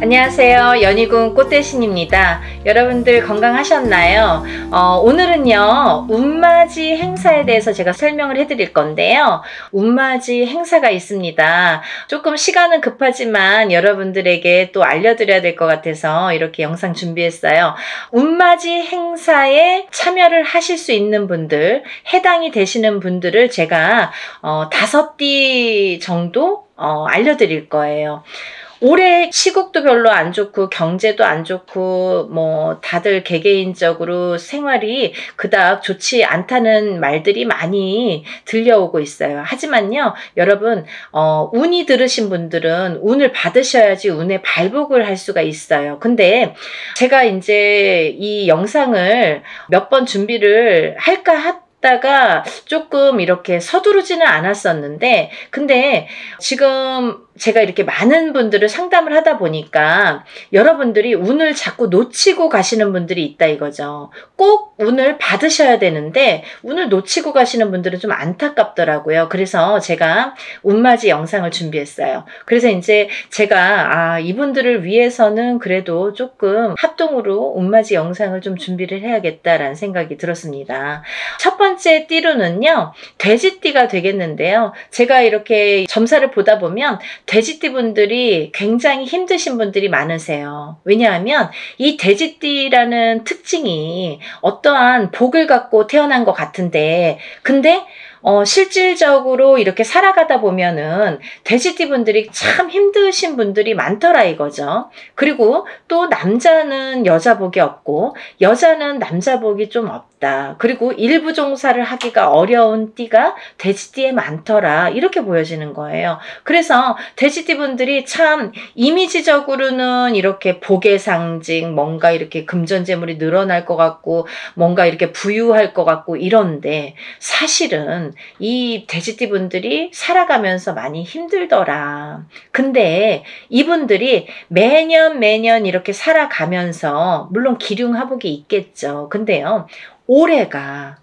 안녕하세요. 연희군 꽃대신입니다. 여러분들 건강하셨나요? 오늘은요, 운맞이 행사에 대해서 제가 설명을 해드릴 건데요. 운맞이 행사가 있습니다. 조금 시간은 급하지만 여러분들에게 또 알려드려야 될 것 같아서 이렇게 영상 준비했어요. 운맞이 행사에 참여를 하실 수 있는 분들, 해당이 되시는 분들을 제가 5띠 정도 알려드릴 거예요. 올해 시국도 별로 안 좋고 경제도 안 좋고 뭐 다들 개개인적으로 생활이 그닥 좋지 않다는 말들이 많이 들려오고 있어요. 하지만요, 여러분 운이 들으신 분들은 운을 받으셔야지 운에 발복을 할 수가 있어요. 근데 제가 이제 이 영상을 몇 번 준비를 할까 하다가 조금 이렇게 서두르지는 않았었는데, 근데 지금 제가 이렇게 많은 분들을 상담을 하다 보니까 여러분들이 운을 자꾸 놓치고 가시는 분들이 있다 이거죠. 꼭 운을 받으셔야 되는데 운을 놓치고 가시는 분들은 좀 안타깝더라고요. 그래서 제가 운맞이 영상을 준비했어요. 그래서 이제 제가 이분들을 위해서는 그래도 조금 합동으로 운맞이 영상을 좀 준비를 해야겠다라는 생각이 들었습니다. 첫 번째 띠로는요, 돼지띠가 되겠는데요. 제가 이렇게 점사를 보다 보면 돼지띠 분들이 굉장히 힘드신 분들이 많으세요. 왜냐하면 이 돼지띠라는 특징이 어떠한 복을 갖고 태어난 것 같은데, 근데 실질적으로 이렇게 살아가다 보면은 돼지띠 분들이 참 힘드신 분들이 많더라 이거죠. 그리고 또 남자는 여자 복이 없고 여자는 남자 복이 좀 없다. 그리고 일부 종사를 하기가 어려운 띠가 돼지띠에 많더라. 이렇게 보여지는 거예요. 그래서 돼지띠 분들이 참 이미지적으로는 이렇게 복의 상징, 뭔가 이렇게 금전재물이 늘어날 것 같고 뭔가 이렇게 부유할 것 같고 이런데, 사실은 이 돼지띠 분들이 살아가면서 많이 힘들더라. 근데 이분들이 매년 이렇게 살아가면서 물론 기륭하복이 있겠죠. 근데요, 올해가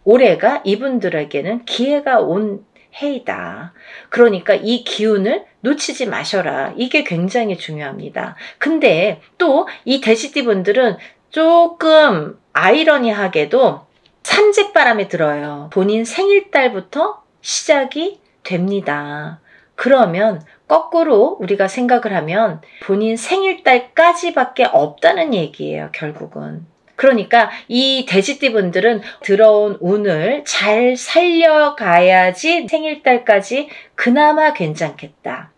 이분들에게는 기회가 온 해이다. 그러니까 이 기운을 놓치지 마셔라. 이게 굉장히 중요합니다. 근데 또 이 돼지띠 분들은 조금 아이러니하게도 삼재바람에 들어요. 본인 생일달부터 시작이 됩니다. 그러면 거꾸로 우리가 생각을 하면 본인 생일달까지밖에 없다는 얘기예요, 결국은. 그러니까 이 돼지띠 분들은 들어온 운을 잘 살려가야지 생일달까지 그나마 괜찮겠다.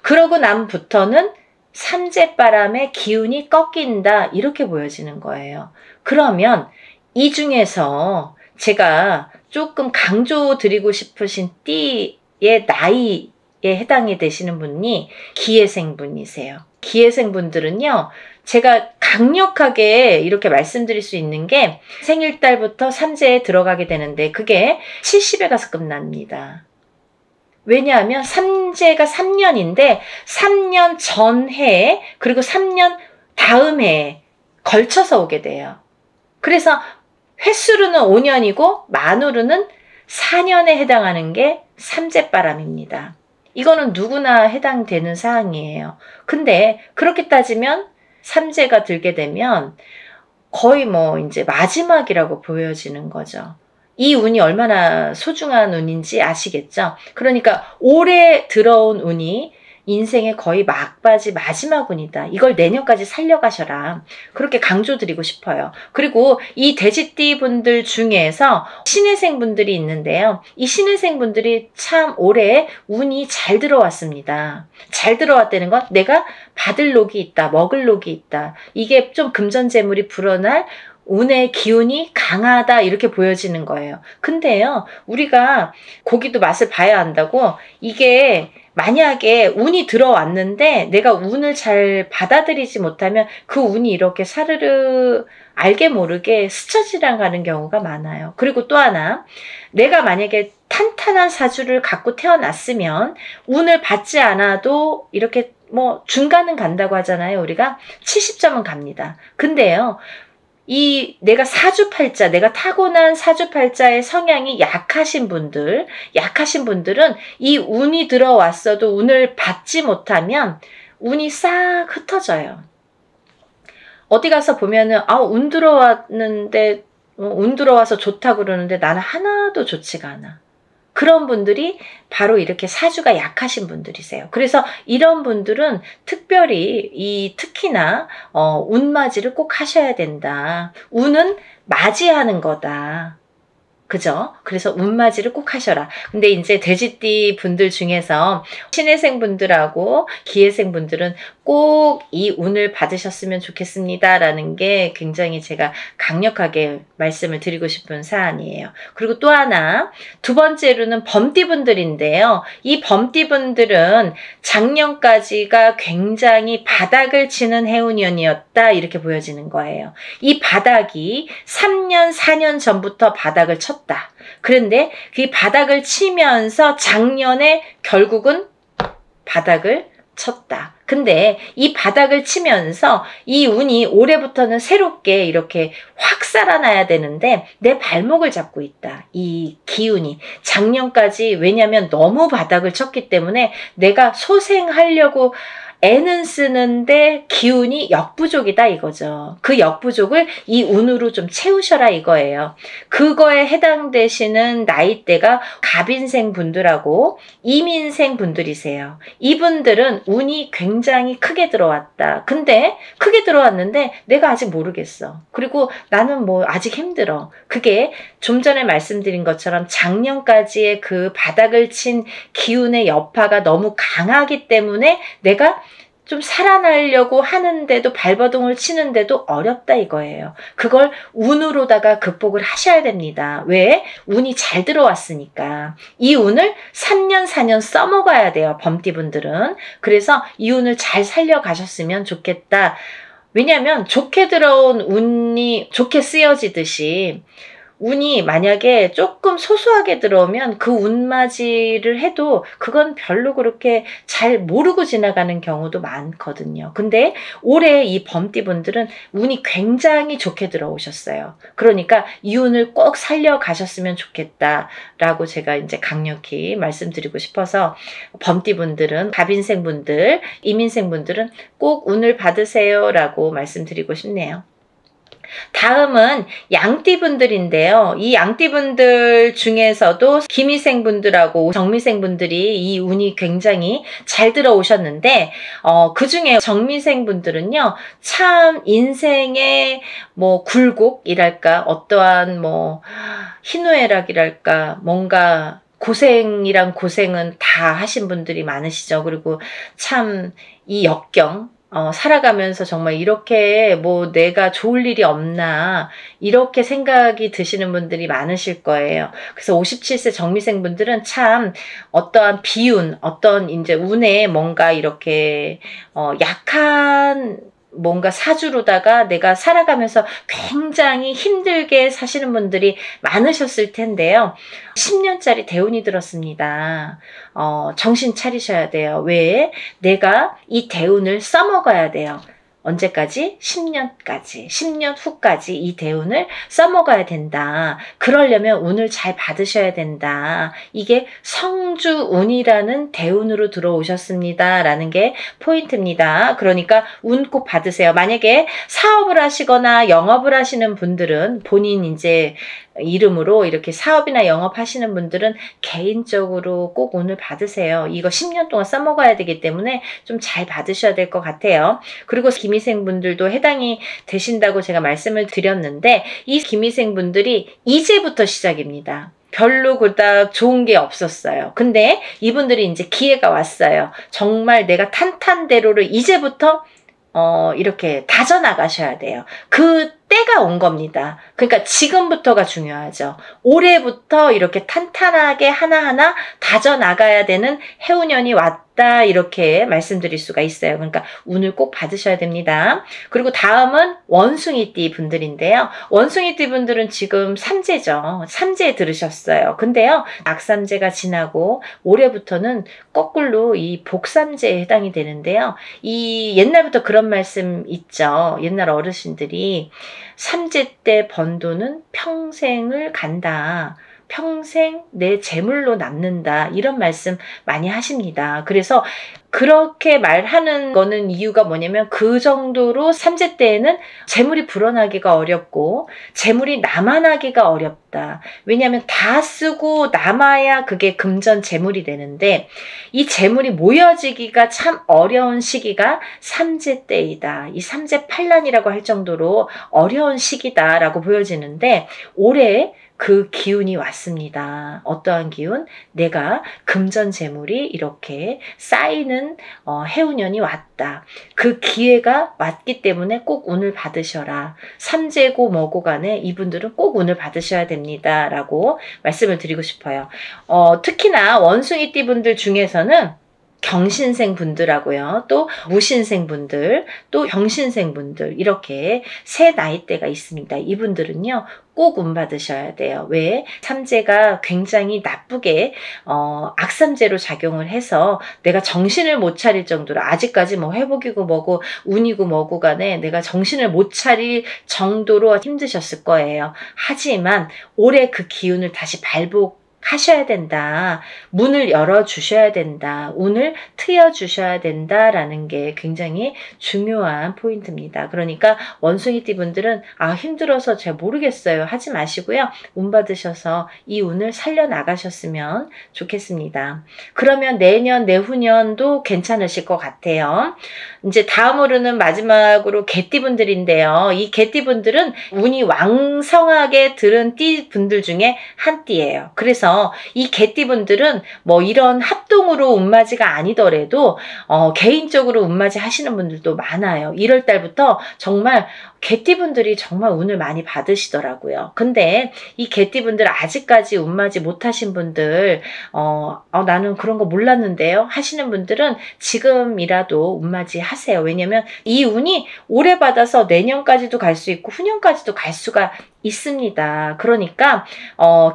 그러고 남부터는 삼재바람의 기운이 꺾인다, 이렇게 보여지는 거예요. 그러면 이 중에서 제가 조금 강조드리고 싶으신 띠의 나이에 해당이 되시는 분이 기해생 분이세요. 기해생 분들은요, 제가 강력하게 이렇게 말씀드릴 수 있는 게 생일달부터 삼재에 들어가게 되는데 그게 70에 가서 끝납니다. 왜냐하면 삼재가 3년인데 3년 전해에 그리고 3년 다음 해에 걸쳐서 오게 돼요. 그래서 횟수로는 5년이고 만으로는 4년에 해당하는 게 삼재바람입니다. 이거는 누구나 해당되는 사항이에요. 근데 그렇게 따지면 삼재가 들게 되면 거의 뭐 이제 마지막이라고 보여지는 거죠. 이 운이 얼마나 소중한 운인지 아시겠죠? 그러니까 올해 들어온 운이 인생의 거의 막바지 마지막 운이다. 이걸 내년까지 살려가셔라. 그렇게 강조드리고 싶어요. 그리고 이 돼지띠 분들 중에서 신해생 분들이 있는데요. 이 신해생 분들이 참 올해 운이 잘 들어왔습니다. 잘 들어왔다는 건 내가 받을 녹이 있다, 먹을 녹이 있다. 이게 좀 금전재물이 불어날 운의 기운이 강하다, 이렇게 보여지는 거예요. 근데요, 우리가 고기도 맛을 봐야 한다고, 이게 만약에 운이 들어왔는데 내가 운을 잘 받아들이지 못하면 그 운이 이렇게 사르르 알게 모르게 스쳐 지나가는 경우가 많아요. 그리고 또 하나, 내가 만약에 탄탄한 사주를 갖고 태어났으면 운을 받지 않아도 이렇게 뭐 중간은 간다고 하잖아요. 우리가 70점은 갑니다. 근데요, 내가 사주팔자, 내가 타고난 사주팔자의 성향이 약하신 분들은 이 운이 들어왔어도 운을 받지 못하면 운이 싹 흩어져요. 어디 가서 보면은 운 들어왔는데 운 들어와서 좋다고 그러는데 나는 하나도 좋지가 않아. 그런 분들이 바로 이렇게 사주가 약하신 분들이세요. 그래서 이런 분들은 특별히 특히나 운맞이를 꼭 하셔야 된다. 운은 맞이하는 거다. 그죠? 그래서 운맞이를 꼭 하셔라. 근데 이제 돼지띠 분들 중에서 신해생 분들하고 기해생 분들은 꼭 이 운을 받으셨으면 좋겠습니다. 라는 게 굉장히 제가 강력하게 말씀을 드리고 싶은 사안이에요. 그리고 또 하나, 두 번째로는 범띠 분들인데요. 이 범띠 분들은 작년까지가 굉장히 바닥을 치는 해운년이었다. 이렇게 보여지는 거예요. 이 바닥이 3년, 4년 전부터 바닥을 쳤다. 그런데 그 바닥을 치면서 작년에 결국은 바닥을 쳤다. 근데 이 바닥을 치면서 이 운이 올해부터는 새롭게 이렇게 확 살아나야 되는데 내 발목을 잡고 있다. 이 기운이. 작년까지 왜냐면 너무 바닥을 쳤기 때문에 내가 소생하려고 애는 쓰는데 기운이 역부족이다 이거죠. 그 역부족을 이 운으로 좀 채우셔라 이거예요. 그거에 해당되시는 나이대가 갑인생 분들하고 이민생 분들이세요. 이분들은 운이 굉장히 크게 들어왔다. 근데 크게 들어왔는데 내가 아직 모르겠어. 그리고 나는 뭐 아직 힘들어. 그게 좀 전에 말씀드린 것처럼 작년까지의 그 바닥을 친 기운의 여파가 너무 강하기 때문에 내가 좀 살아나려고 하는데도 발버둥을 치는데도 어렵다 이거예요. 그걸 운으로다가 극복을 하셔야 됩니다. 왜? 운이 잘 들어왔으니까. 이 운을 3년 4년 써먹어야 돼요. 범띠분들은. 그래서 이 운을 잘 살려가셨으면 좋겠다. 왜냐하면 좋게 들어온 운이 좋게 쓰여지듯이 운이 만약에 조금 소소하게 들어오면 그 운맞이를 해도 그건 별로 그렇게 잘 모르고 지나가는 경우도 많거든요. 근데 올해 이 범띠분들은 운이 굉장히 좋게 들어오셨어요. 그러니까 이 운을 꼭 살려가셨으면 좋겠다라고 제가 이제 강력히 말씀드리고 싶어서 범띠분들은 갑인생분들, 이민생분들은 꼭 운을 받으세요라고 말씀드리고 싶네요. 다음은 양띠분들인데요. 이 양띠분들 중에서도 기미생분들하고 정미생분들이 이 운이 굉장히 잘 들어오셨는데 그 중에 정미생분들은요. 참 인생의 뭐 굴곡이랄까 어떠한 뭐 희노애락이랄까 뭔가 고생이란 고생은 다 하신 분들이 많으시죠. 그리고 참 이 역경 살아가면서 정말 이렇게 뭐 내가 좋을 일이 없나 이렇게 생각이 드시는 분들이 많으실 거예요. 그래서 57세 정미생 분들은 참 어떠한 비운, 어떤 이제 운에 뭔가 이렇게 약한 뭔가 사주로다가 내가 살아가면서 굉장히 힘들게 사시는 분들이 많으셨을 텐데요. 10년짜리 대운이 들었습니다. 정신 차리셔야 돼요. 왜? 내가 이 대운을 써먹어야 돼요. 언제까지? 10년까지. 10년 후까지 이 대운을 써먹어야 된다. 그러려면 운을 잘 받으셔야 된다. 이게 성주운이라는 대운으로 들어오셨습니다. 라는 게 포인트입니다. 그러니까 운 꼭 받으세요. 만약에 사업을 하시거나 영업을 하시는 분들은 본인 이제 이름으로 이렇게 사업이나 영업하시는 분들은 개인적으로 꼭 운을 받으세요. 이거 10년 동안 써먹어야 되기 때문에 좀 잘 받으셔야 될 것 같아요. 그리고 기미생분들도 해당이 되신다고 제가 말씀을 드렸는데 이 기미생분들이 이제부터 시작입니다. 별로 그닥 좋은 게 없었어요. 근데 이분들이 이제 기회가 왔어요. 정말 내가 탄탄대로를 이제부터 이렇게 다져나가셔야 돼요. 그 때가 온 겁니다. 그러니까 지금부터가 중요하죠. 올해부터 이렇게 탄탄하게 하나하나 다져나가야 되는 해운년이 왔다 이렇게 말씀드릴 수가 있어요. 그러니까 운을 꼭 받으셔야 됩니다. 그리고 다음은 원숭이띠 분들인데요. 원숭이띠 분들은 지금 삼재죠. 삼재에 들으셨어요. 근데요. 악삼재가 지나고 올해부터는 거꾸로 이 복삼재에 해당이 되는데요. 이 옛날부터 그런 말씀 있죠. 옛날 어르신들이 삼재 때 번 돈은 평생을 간다. 평생 내 재물로 남는다. 이런 말씀 많이 하십니다. 그래서 그렇게 말하는 거는 이유가 뭐냐면 그 정도로 삼재 때에는 재물이 불어나기가 어렵고 재물이 남아나기가 어렵다. 왜냐하면 다 쓰고 남아야 그게 금전 재물이 되는데 이 재물이 모여지기가 참 어려운 시기가 삼재 때이다. 이 삼재 팔란이라고 할 정도로 어려운 시기다라고 보여지는데 올해 그 기운이 왔습니다. 어떠한 기운? 내가 금전 재물이 이렇게 쌓이는 해운년이 왔다. 그 기회가 왔기 때문에 꼭 운을 받으셔라. 삼재고 뭐고 간에 이분들은 꼭 운을 받으셔야 됩니다. 라고 말씀을 드리고 싶어요. 특히나 원숭이띠 분들 중에서는 경신생 분들하고요. 또 무신생 분들, 또 병신생 분들 이렇게 세 나이대가 있습니다. 이분들은요. 꼭 운 받으셔야 돼요. 왜? 삼재가 굉장히 나쁘게 악삼재로 작용을 해서 내가 정신을 못 차릴 정도로 아직까지 뭐 회복이고 뭐고 운이고 뭐고 간에 내가 정신을 못 차릴 정도로 힘드셨을 거예요. 하지만 올해 그 기운을 다시 하셔야 된다. 문을 열어주셔야 된다. 운을 트여주셔야 된다라는 게 굉장히 중요한 포인트입니다. 그러니까 원숭이띠 분들은 힘들어서 잘 모르겠어요. 하지 마시고요. 운 받으셔서 이 운을 살려나가셨으면 좋겠습니다. 그러면 내년, 내후년도 괜찮으실 것 같아요. 이제 다음으로는 마지막으로 개띠 분들인데요. 이 개띠 분들은 운이 왕성하게 들은 띠 분들 중에 한 띠예요. 그래서 이 개띠분들은 뭐 이런 합동으로 운맞이가 아니더라도 개인적으로 운맞이 하시는 분들도 많아요. 1월 달부터 정말 개띠분들이 정말 운을 많이 받으시더라고요. 근데 이 개띠분들 아직까지 운맞이 못하신 분들 나는 그런 거 몰랐는데요 하시는 분들은 지금이라도 운맞이 하세요. 왜냐면 이 운이 올해 받아서 내년까지도 갈 수 있고 후년까지도 갈 수가 있습니다. 그러니까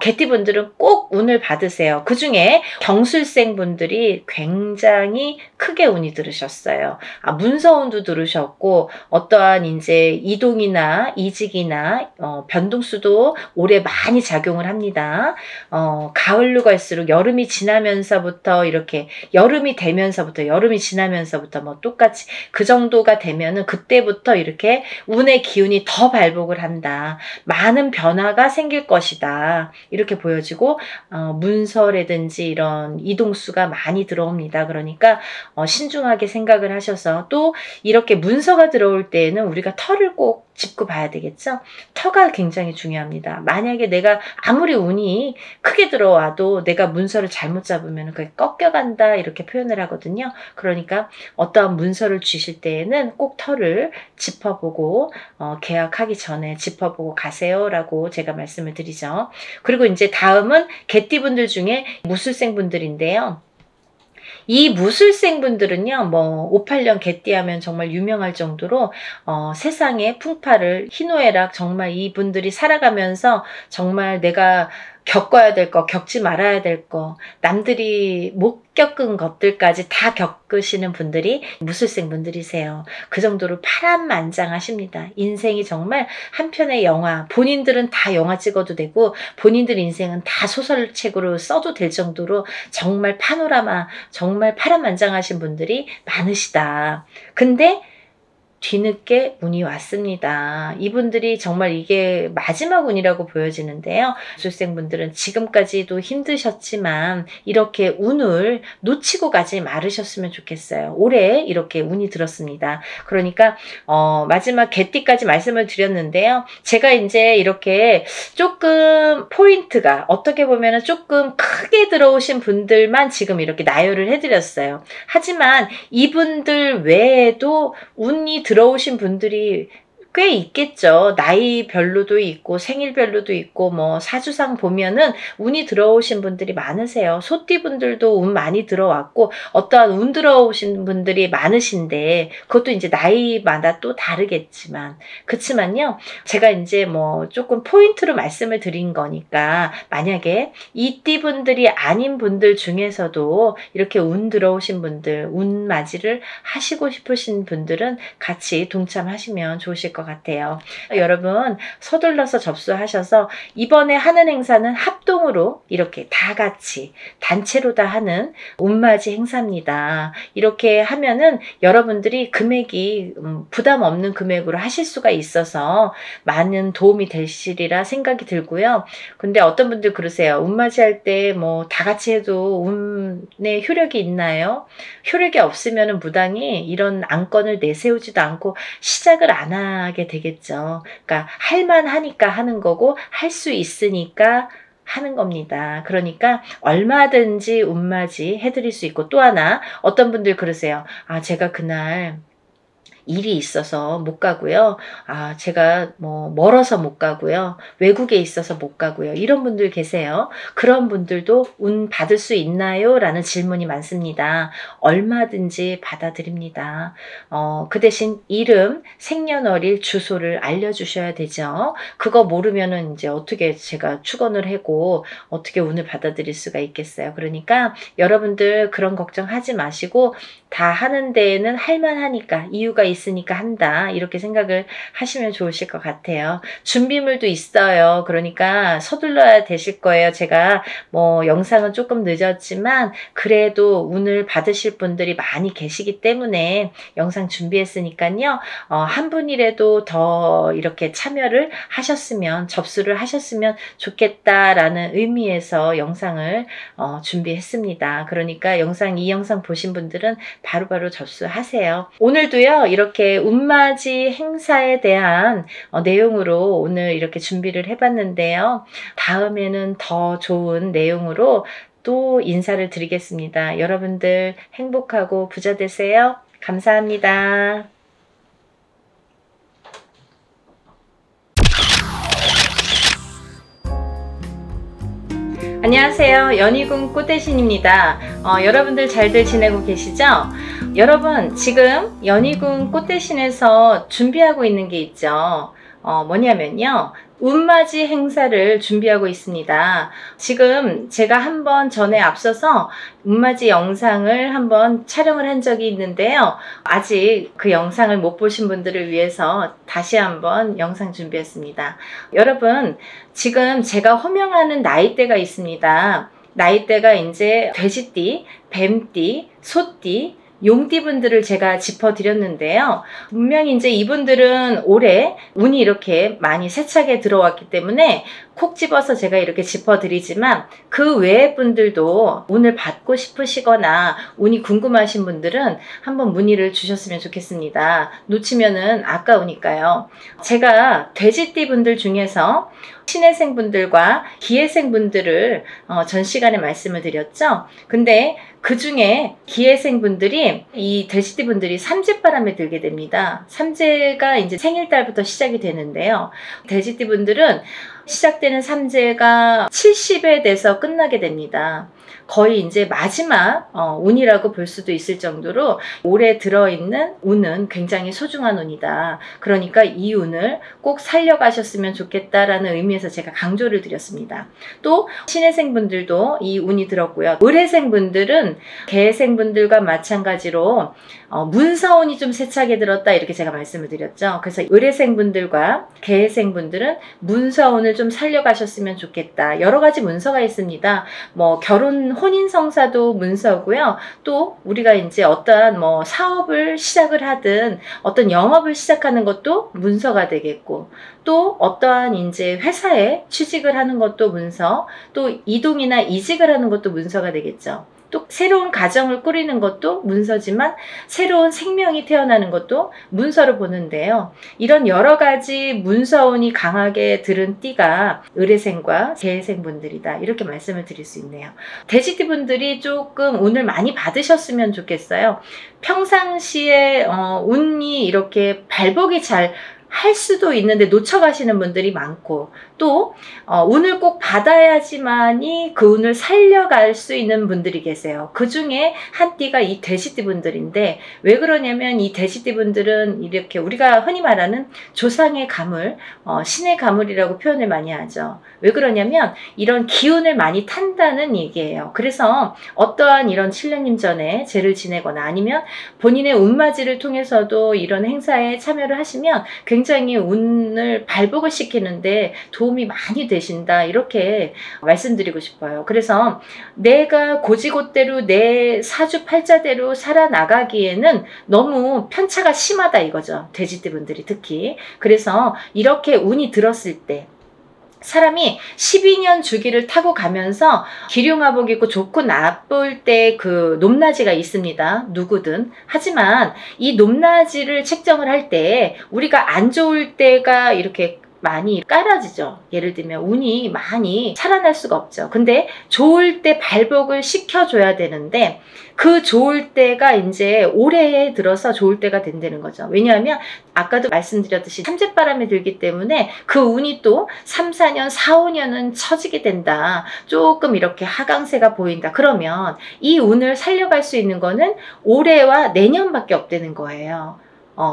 개띠분들은 꼭 운을 받으세요. 그 중에 경술생 분들이 굉장히 크게 운이 들으셨어요. 문서운도 들으셨고 어떠한 이제 이동이나 이직이나 변동수도 올해 많이 작용을 합니다. 가을로 갈수록 여름이 지나면서부터 이렇게 여름이 지나면서부터 뭐 똑같이 그 정도가 되면은 그때부터 이렇게 운의 기운이 더 발복을 한다. 많은 변화가 생길 것이다. 이렇게 보여지고 문서라든지 이런 이동수가 많이 들어옵니다. 그러니까 신중하게 생각을 하셔서 또 이렇게 문서가 들어올 때에는 우리가 터를 꼭 짚고 봐야 되겠죠. 터가 굉장히 중요합니다. 만약에 내가 아무리 운이 크게 들어와도 내가 문서를 잘못 잡으면 그게 꺾여간다 이렇게 표현을 하거든요. 그러니까 어떠한 문서를 주실 때에는 꼭 터를 짚어보고 계약하기 전에 짚어보고 가세요 라고 제가 말씀을 드리죠. 그리고 이제 다음은 개띠분들 중에 무술생 분들인데요. 이 무술생 분들은요, 뭐 58년 개띠하면 정말 유명할 정도로 세상의 풍파를 희노애락 정말 이분들이 살아가면서 정말 내가 겪어야 될 거, 겪지 말아야 될 거, 남들이 못 겪은 것들까지 다 겪으시는 분들이 무술생 분들이세요. 그 정도로 파란만장하십니다. 인생이 정말 한 편의 영화, 본인들은 다 영화 찍어도 되고 본인들 인생은 다 소설책으로 써도 될 정도로 정말 파노라마, 정말 파란만장하신 분들이 많으시다. 근데 뒤늦게 운이 왔습니다. 이분들이 정말 이게 마지막 운이라고 보여지는데요. 무술생분들은 지금까지도 힘드셨지만 이렇게 운을 놓치고 가지 말으셨으면 좋겠어요. 올해 이렇게 운이 들었습니다. 그러니까 마지막 개띠까지 말씀을 드렸는데요. 제가 이제 이렇게 조금 포인트가 어떻게 보면 조금 크게 들어오신 분들만 지금 이렇게 나열을 해드렸어요. 하지만 이분들 외에도 운이 들어오신 분들이 꽤 있겠죠. 나이별로도 있고 생일별로도 있고 뭐 사주상 보면은 운이 들어오신 분들이 많으세요. 소띠 분들도 운 많이 들어왔고 어떠한 운 들어오신 분들이 많으신데 그것도 이제 나이마다 또 다르겠지만 그렇지만요. 제가 이제 뭐 조금 포인트로 말씀을 드린 거니까 만약에 이 띠 분들이 아닌 분들 중에서도 이렇게 운 들어오신 분들 운 맞이를 하시고 싶으신 분들은 같이 동참하시면 좋으실 것 것 같아요. 여러분 서둘러서 접수하셔서 이번에 하는 행사는 합동으로 이렇게 다 같이 단체로 다 하는 운맞이 행사입니다. 이렇게 하면은 여러분들이 금액이 부담 없는 금액으로 하실 수가 있어서 많은 도움이 되시리라 생각이 들고요. 근데 어떤 분들 그러세요. 운맞이 할 때 뭐 다 같이 해도 운에 효력이 있나요? 효력이 없으면 무당이 이런 안건을 내세우지도 않고 시작을 안 하게 되겠죠. 그러니까 할만하니까 하는 거고 할 수 있으니까 하는 겁니다. 그러니까 얼마든지 운맞이 해드릴 수 있고, 또 하나 어떤 분들 그러세요. 아, 제가 그날 일이 있어서 못 가고요. 아, 제가 뭐 멀어서 못 가고요. 외국에 있어서 못 가고요. 이런 분들 계세요. 그런 분들도 운 받을 수 있나요? 라는 질문이 많습니다. 얼마든지 받아드립니다. 그 대신 이름, 생년월일, 주소를 알려주셔야 되죠. 그거 모르면은 이제 어떻게 제가 축원을 하고 어떻게 운을 받아들일 수가 있겠어요. 그러니까 여러분들 그런 걱정하지 마시고 다 하는 데에는 할만하니까, 이유가 있으니까 한다, 이렇게 생각을 하시면 좋으실 것 같아요. 준비물도 있어요. 그러니까 서둘러야 되실 거예요. 제가 뭐 영상은 조금 늦었지만 그래도 운을 받으실 분들이 많이 계시기 때문에 영상 준비했으니까요. 한 분이라도 더 이렇게 참여를 하셨으면, 접수를 하셨으면 좋겠다라는 의미에서 영상을 준비했습니다. 그러니까 이 영상 보신 분들은 바로바로 접수하세요. 오늘도요, 이렇게 운맞이 행사에 대한 내용으로 오늘 이렇게 준비를 해봤는데요. 다음에는 더 좋은 내용으로 또 인사를 드리겠습니다. 여러분들 행복하고 부자 되세요. 감사합니다. 안녕하세요. 연희궁 꽃대신입니다. 여러분들 잘들 지내고 계시죠? 여러분, 지금 연희궁 꽃대신에서 준비하고 있는 게 있죠. 뭐냐면요, 운맞이 행사를 준비하고 있습니다. 지금 제가 한번 전에 앞서서 운맞이 영상을 한번 촬영을 한 적이 있는데요. 아직 그 영상을 못 보신 분들을 위해서 다시 한번 영상 준비했습니다. 여러분, 지금 제가 호명하는 나이대가 있습니다. 나이대가 이제 돼지띠, 뱀띠, 소띠, 용띠분들을 제가 짚어드렸는데요. 분명히 이제 이분들은 올해 운이 이렇게 많이 세차게 들어왔기 때문에 콕 집어서 제가 이렇게 짚어드리지만, 그 외의 분들도 운을 받고 싶으시거나 운이 궁금하신 분들은 한번 문의를 주셨으면 좋겠습니다. 놓치면은 아까우니까요. 제가 돼지띠 분들 중에서 신해생 분들과 기해생 분들을 전 시간에 말씀을 드렸죠. 근데 그 중에 기해생 분들이, 이 돼지띠 분들이 삼재바람에 들게 됩니다. 삼재가 이제 생일달부터 시작이 되는데요. 돼지띠 분들은 시작되는 삼재가 70에 돼서 끝나게 됩니다. 거의 이제 마지막 운이라고 볼 수도 있을 정도로 올해 들어있는 운은 굉장히 소중한 운이다. 그러니까 이 운을 꼭 살려가셨으면 좋겠다라는 의미에서 제가 강조를 드렸습니다. 또 신해생 분들도 이 운이 들었고요. 을해생 분들은 개해생 분들과 마찬가지로 문서운이 좀 세차게 들었다, 이렇게 제가 말씀을 드렸죠. 그래서 을해생 분들과 개해생 분들은 문서운을 좀 살려가셨으면 좋겠다. 여러 가지 문서가 있습니다. 뭐 결혼 혼인성사도 문서고요. 또 우리가 이제 어떠한 뭐 사업을 시작을 하든 어떤 영업을 시작하는 것도 문서가 되겠고, 또 어떠한 이제 회사에 취직을 하는 것도 문서, 또 이동이나 이직을 하는 것도 문서가 되겠죠. 또 새로운 가정을 꾸리는 것도 문서지만 새로운 생명이 태어나는 것도 문서로 보는데요. 이런 여러 가지 문서운이 강하게 들은 띠가 을해생과 개해생 분들이다, 이렇게 말씀을 드릴 수 있네요. 돼지띠 분들이 조금 운을 많이 받으셨으면 좋겠어요. 평상시에 운이 이렇게 발복이 잘 할 수도 있는데 놓쳐가시는 분들이 많고, 또 운을 꼭 받아야지만이 그 운을 살려갈 수 있는 분들이 계세요. 그 중에 한 띠가 이 돼지띠 분들인데, 왜 그러냐면 이 돼지띠 분들은 이렇게 우리가 흔히 말하는 조상의 가물, 신의 가물이라고 표현을 많이 하죠. 왜 그러냐면 이런 기운을 많이 탄다는 얘기예요. 그래서 어떠한 이런 7년님 전에 제를 지내거나 아니면 본인의 운맞이를 통해서도 이런 행사에 참여를 하시면 굉장히 굉장히 운을 발복을 시키는데 도움이 많이 되신다, 이렇게 말씀드리고 싶어요. 그래서 내가 고지곳대로 내 사주팔자대로 살아나가기에는 너무 편차가 심하다 이거죠. 돼지띠분들이 특히. 그래서 이렇게 운이 들었을 때 사람이 12년 주기를 타고 가면서 기륭화복 입고 좋고 나쁠 때 그 높낮이가 있습니다. 누구든. 하지만 이 높낮이를 책정을 할 때 우리가 안 좋을 때가 이렇게 많이 깔아지죠. 예를 들면 운이 많이 살아날 수가 없죠. 근데 좋을 때 발복을 시켜줘야 되는데 그 좋을 때가 이제 올해에 들어서 좋을 때가 된다는 거죠. 왜냐하면 아까도 말씀드렸듯이 삼재바람이 들기 때문에 그 운이 또 3, 4년, 4, 5년은 처지게 된다. 조금 이렇게 하강세가 보인다. 그러면 이 운을 살려갈 수 있는 거는 올해와 내년밖에 없다는 거예요.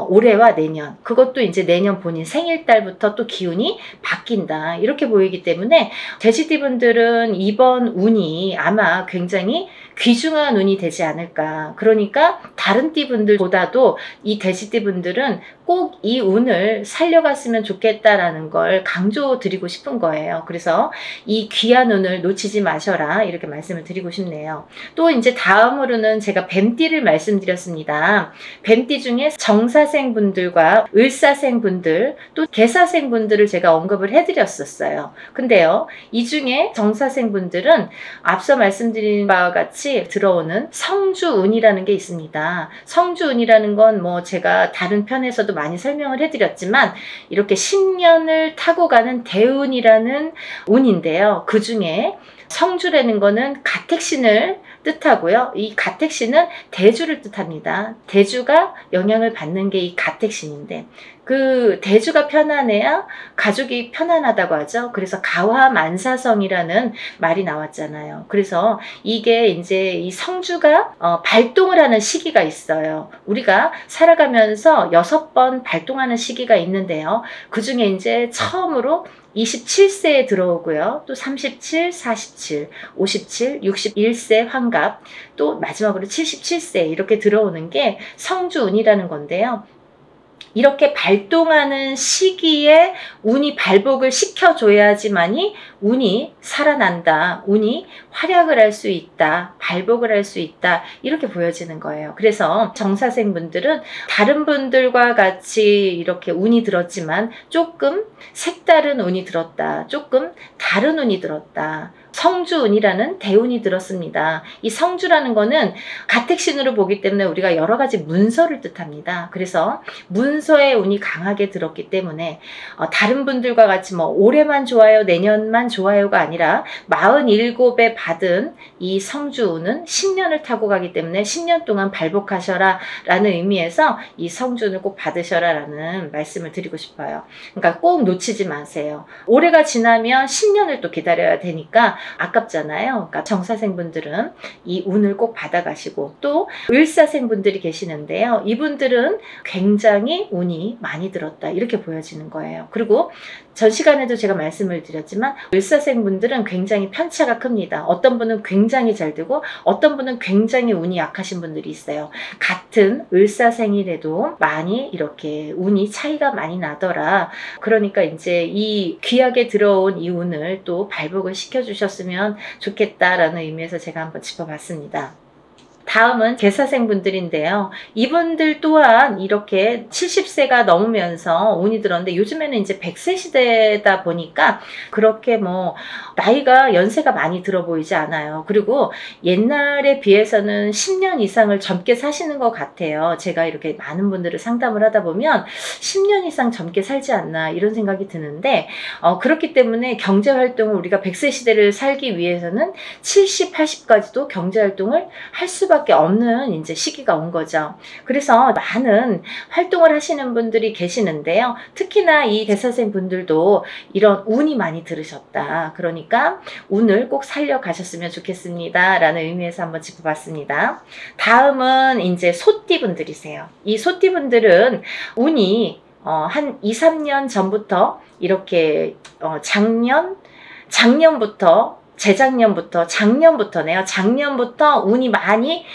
올해와 내년, 그것도 이제 내년 본인 생일달부터 또 기운이 바뀐다, 이렇게 보이기 때문에 돼지띠분들은 이번 운이 아마 굉장히 귀중한 운이 되지 않을까. 그러니까 다른 띠분들보다도 이 돼지띠분들은 꼭 이 운을 살려갔으면 좋겠다라는 걸 강조드리고 싶은 거예요. 그래서 이 귀한 운을 놓치지 마셔라, 이렇게 말씀을 드리고 싶네요. 또 이제 다음으로는 제가 뱀띠를 말씀드렸습니다. 뱀띠 중에 정사생 분들과 을사생 분들, 또 개사생 분들을 제가 언급을 해드렸었어요. 근데요, 이 중에 정사생 분들은 앞서 말씀드린 바와 같이 들어오는 성주운이라는 게 있습니다. 성주운이라는 건 뭐 제가 다른 편에서도 많이 설명을 해드렸지만 이렇게 10년을 타고 가는 대운이라는 운인데요. 그 중에 성주라는 거는 가택신을 뜻하고요. 이 가택신은 대주를 뜻합니다. 대주가 영향을 받는 게 이 가택신인데, 그 대주가 편안해야 가족이 편안하다고 하죠. 그래서 가화만사성이라는 말이 나왔잖아요. 그래서 이게 이제 이 성주가 발동을 하는 시기가 있어요. 우리가 살아가면서 6번 발동하는 시기가 있는데요. 그 중에 이제 처음으로 27세에 들어오고요. 또 37, 47, 57, 61세 환갑, 또 마지막으로 77세 이렇게 들어오는 게 성주운이라는 건데요. 이렇게 발동하는 시기에 운이 발복을 시켜줘야지만이 운이 살아난다, 운이 활약을 할 수 있다, 발복을 할 수 있다, 이렇게 보여지는 거예요. 그래서 정사생 분들은 다른 분들과 같이 이렇게 운이 들었지만 조금 색다른 운이 들었다, 조금 다른 운이 들었다, 성주운이라는 대운이 들었습니다. 이 성주라는 거는 가택신으로 보기 때문에 우리가 여러 가지 문서를 뜻합니다. 그래서 문서의 운이 강하게 들었기 때문에 다른 분들과 같이 뭐 올해만 좋아요, 내년만 좋아요가 아니라 47에 받은 이 성주운은 10년을 타고 가기 때문에 10년 동안 발복하셔라 라는 의미에서 이 성주운을 꼭 받으셔라 라는 말씀을 드리고 싶어요. 그러니까 꼭 놓치지 마세요. 올해가 지나면 10년을 또 기다려야 되니까 아깝잖아요. 그러니까 정사생분들은 이 운을 꼭 받아가시고, 또 을사생분들이 계시는데요. 이분들은 굉장히 운이 많이 들었다, 이렇게 보여지는 거예요. 그리고 전 시간에도 제가 말씀을 드렸지만 을사생분들은 굉장히 편차가 큽니다. 어떤 분은 굉장히 잘 되고 어떤 분은 굉장히 운이 약하신 분들이 있어요. 같은 을사생이라도 많이 이렇게 운이 차이가 많이 나더라. 그러니까 이제 이 귀하게 들어온 이 운을 또 발복을 시켜주셨으면 좋겠다라는 의미에서 제가 한번 짚어봤습니다. 다음은 개사생 분들인데요. 이분들 또한 이렇게 70세가 넘으면서 운이 들었는데, 요즘에는 이제 100세 시대다 보니까 그렇게 뭐 나이가 연세가 많이 들어 보이지 않아요. 그리고 옛날에 비해서는 10년 이상을 젊게 사시는 것 같아요. 제가 이렇게 많은 분들을 상담을 하다 보면 10년 이상 젊게 살지 않나, 이런 생각이 드는데, 그렇기 때문에 경제활동을 우리가 100세 시대를 살기 위해서는 70, 80까지도 경제활동을 할 수밖에 없는 이제 시기가 온 거죠. 그래서 많은 활동을 하시는 분들이 계시는데요. 특히나 이 개사생 분들도 이런 운이 많이 들으셨다. 그러니까 운을 꼭 살려가셨으면 좋겠습니다 라는 의미에서 한번 짚어봤습니다. 다음은 이제 소띠 분들이세요. 이 소띠 분들은 운이 한 2, 3년 전부터 이렇게 작년부터 재작년부터, 작년부터네요. 작년부터 운이 많이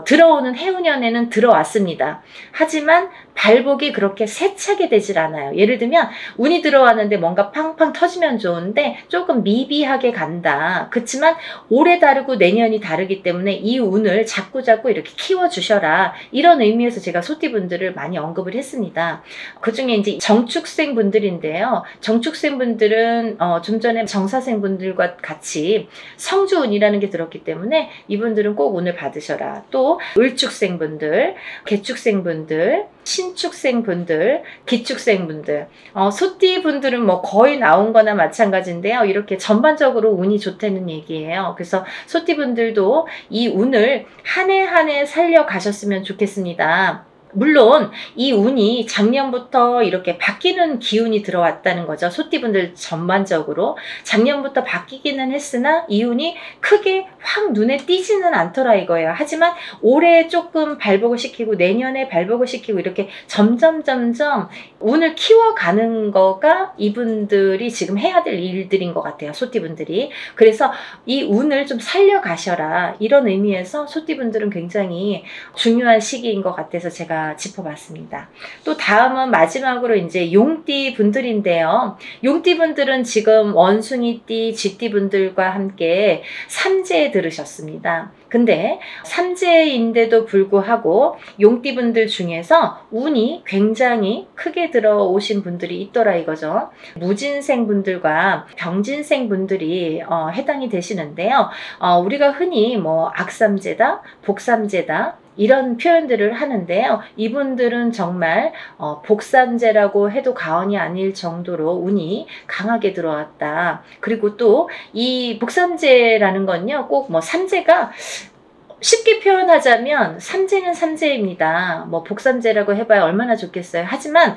들어오는 해운년에는 들어왔습니다. 하지만 발복이 그렇게 세차게 되질 않아요. 예를 들면 운이 들어왔는데 뭔가 팡팡 터지면 좋은데 조금 미비하게 간다. 그렇지만 올해 다르고 내년이 다르기 때문에 이 운을 자꾸자꾸 이렇게 키워주셔라. 이런 의미에서 제가 소띠분들을 많이 언급을 했습니다. 그 중에 이제 정축생 분들인데요. 정축생 분들은 좀 전에 정사생 분들과 같이 성주운이라는 게 들었기 때문에 이분들은 꼭 운을 받으셔라. 또 을축생 분들, 개축생 분들, 신축생 분들, 기축생 분들, 소띠 분들은 뭐 거의 나온 거나 마찬가지인데요. 이렇게 전반적으로 운이 좋다는 얘기예요. 그래서 소띠 분들도 이 운을 한 해 한 해 살려 가셨으면 좋겠습니다. 물론 이 운이 작년부터 이렇게 바뀌는 기운이 들어왔다는 거죠. 소띠분들 전반적으로 작년부터 바뀌기는 했으나 이 운이 크게 확 눈에 띄지는 않더라 이거예요. 하지만 올해 조금 발복을 시키고 내년에 발복을 시키고 이렇게 점점 운을 키워가는 거가 이분들이 지금 해야 될 일들인 것 같아요. 소띠분들이. 그래서 이 운을 좀 살려가셔라 이런 의미에서 소띠분들은 굉장히 중요한 시기인 것 같아서 제가 짚어봤습니다. 또 다음은 마지막으로 이제 용띠 분들인데요. 용띠 분들은 지금 원숭이띠, 쥐띠 분들과 함께 삼재에 들으셨습니다. 근데 삼재인데도 불구하고 용띠 분들 중에서 운이 굉장히 크게 들어오신 분들이 있더라 이거죠. 무진생 분들과 병진생 분들이 해당이 되시는데요. 우리가 흔히 뭐 악삼재다, 복삼재다 이런 표현들을 하는데요. 이분들은 정말 복삼재라고 해도 과언이 아닐 정도로 운이 강하게 들어왔다. 그리고 또 이 복삼재라는 건요. 꼭 뭐 삼재가 쉽게 표현하자면 삼재는 삼재입니다. 뭐 복삼재라고 해봐야 얼마나 좋겠어요. 하지만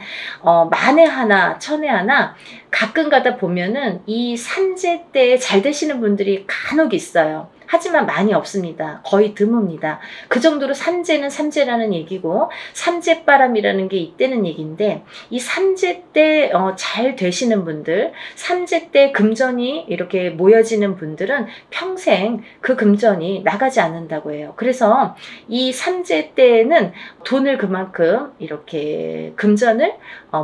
만에 하나 천에 하나 가끔 가다 보면은 이 삼재 때 잘 되시는 분들이 간혹 있어요. 하지만 많이 없습니다. 거의 드뭅니다. 그 정도로 삼재는 삼재라는 얘기고 삼재바람이라는 게 있다는 얘기인데 이 삼재 때 잘 되시는 분들, 삼재 때 금전이 이렇게 모여지는 분들은 평생 그 금전이 나가지 않는다고 해요. 그래서 이 삼재 때는 돈을 그만큼 이렇게 금전을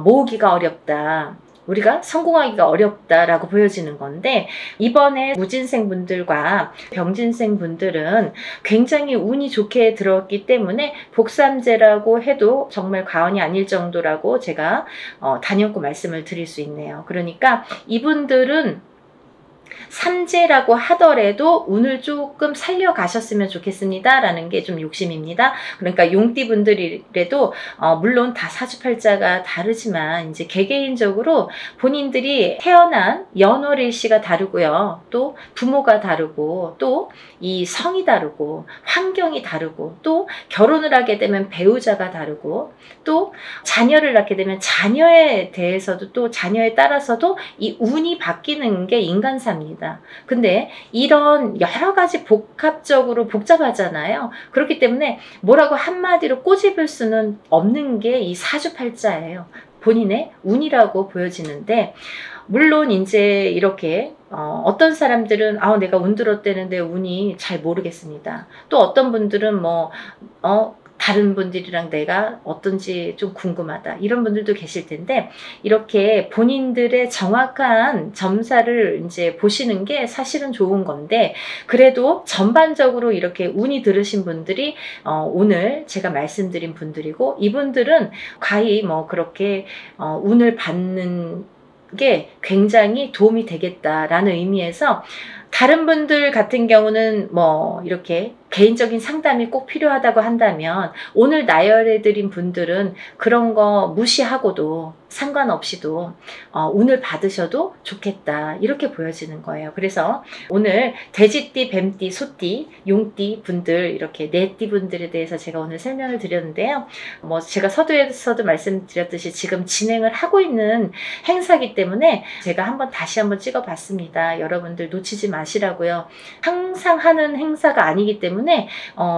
모으기가 어렵다. 우리가 성공하기가 어렵다라고 보여지는 건데 이번에 무진생 분들과 병진생 분들은 굉장히 운이 좋게 들어왔기 때문에 복삼재라고 해도 정말 과언이 아닐 정도라고 제가 단연코 말씀을 드릴 수 있네요. 그러니까 이분들은 삼재라고 하더라도 운을 조금 살려가셨으면 좋겠습니다 라는 게 좀 욕심입니다. 그러니까 용띠 분들이라도 물론 다 사주팔자가 다르지만 이제 개개인적으로 본인들이 태어난 연월일시가 다르고요. 또 부모가 다르고 또 이 성이 다르고 환경이 다르고 또 결혼을 하게 되면 배우자가 다르고 또 자녀를 낳게 되면 자녀에 대해서도 또 자녀에 따라서도 이 운이 바뀌는 게 인간사입니다. 근데 이런 여러 가지 복합적으로 복잡하잖아요. 그렇기 때문에 뭐라고 한마디로 꼬집을 수는 없는 게 이 사주팔자예요. 본인의 운이라고 보여지는데 물론 이제 이렇게 어떤 사람들은 내가 운 들었다는데 운이 잘 모르겠습니다. 또 어떤 분들은 다른 분들이랑 내가 어떤지 좀 궁금하다 이런 분들도 계실 텐데 이렇게 본인들의 정확한 점사를 이제 보시는 게 사실은 좋은 건데 그래도 전반적으로 이렇게 운이 들으신 분들이 오늘 제가 말씀드린 분들이고 이분들은 과히 뭐 그렇게 운을 받는 게 굉장히 도움이 되겠다라는 의미에서 다른 분들 같은 경우는 뭐 이렇게 개인적인 상담이 꼭 필요하다고 한다면 오늘 나열해드린 분들은 그런 거 무시하고도 상관없이도 운을 받으셔도 좋겠다 이렇게 보여지는 거예요. 그래서 오늘 돼지띠, 뱀띠, 소띠, 용띠 분들 이렇게 네 띠 분들에 대해서 제가 오늘 설명을 드렸는데요. 뭐 제가 서두에서도 말씀드렸듯이 지금 진행을 하고 있는 행사이기 때문에 제가 다시 한번 찍어봤습니다. 여러분들 놓치지 마시라고요. 항상 하는 행사가 아니기 때문에 때문에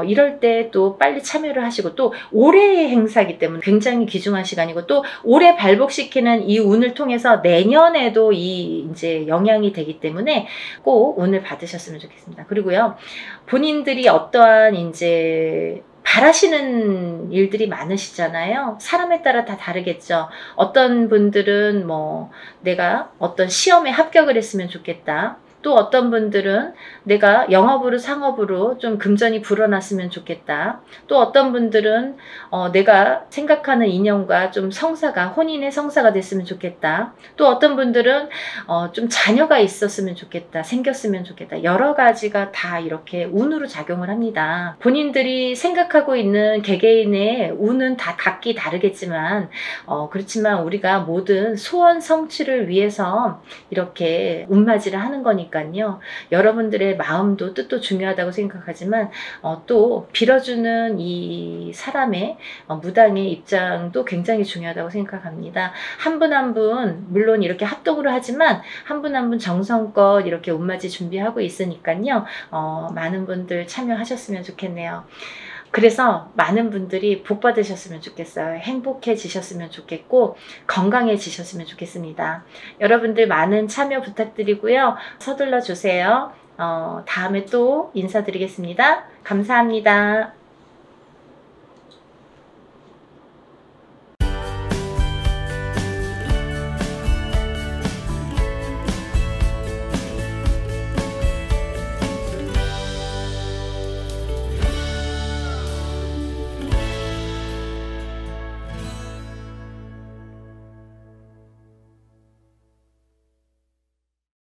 이럴 때 또 빨리 참여를 하시고, 또 올해의 행사이기 때문에 굉장히 귀중한 시간이고, 또 올해 발복시키는 이 운을 통해서 내년에도 이제 영향이 되기 때문에 꼭 운을 받으셨으면 좋겠습니다. 그리고요, 본인들이 어떠한 이제 바라시는 일들이 많으시잖아요. 사람에 따라 다 다르겠죠. 어떤 분들은 뭐 내가 어떤 시험에 합격을 했으면 좋겠다. 또 어떤 분들은 내가 영업으로 상업으로 좀 금전이 불어났으면 좋겠다. 또 어떤 분들은 내가 생각하는 인연과 좀 성사가, 혼인의 성사가 됐으면 좋겠다. 또 어떤 분들은 좀 자녀가 있었으면 좋겠다, 생겼으면 좋겠다. 여러 가지가 다 이렇게 운으로 작용을 합니다. 본인들이 생각하고 있는 개개인의 운은 다 각기 다르겠지만 그렇지만 우리가 모든 소원 성취를 위해서 이렇게 운맞이를 하는 거니까요. 여러분들의 마음도 뜻도 중요하다고 생각하지만 또 빌어주는 이 사람의 무당의 입장도 굉장히 중요하다고 생각합니다. 한 분 한 분 물론 이렇게 합동으로 하지만 한 분 한 분 정성껏 이렇게 운맞이 준비하고 있으니까요. 많은 분들 참여하셨으면 좋겠네요. 그래서 많은 분들이 복 받으셨으면 좋겠어요. 행복해지셨으면 좋겠고 건강해지셨으면 좋겠습니다. 여러분들 많은 참여 부탁드리고요. 서둘러 주세요. 다음에 또 인사드리겠습니다. 감사합니다.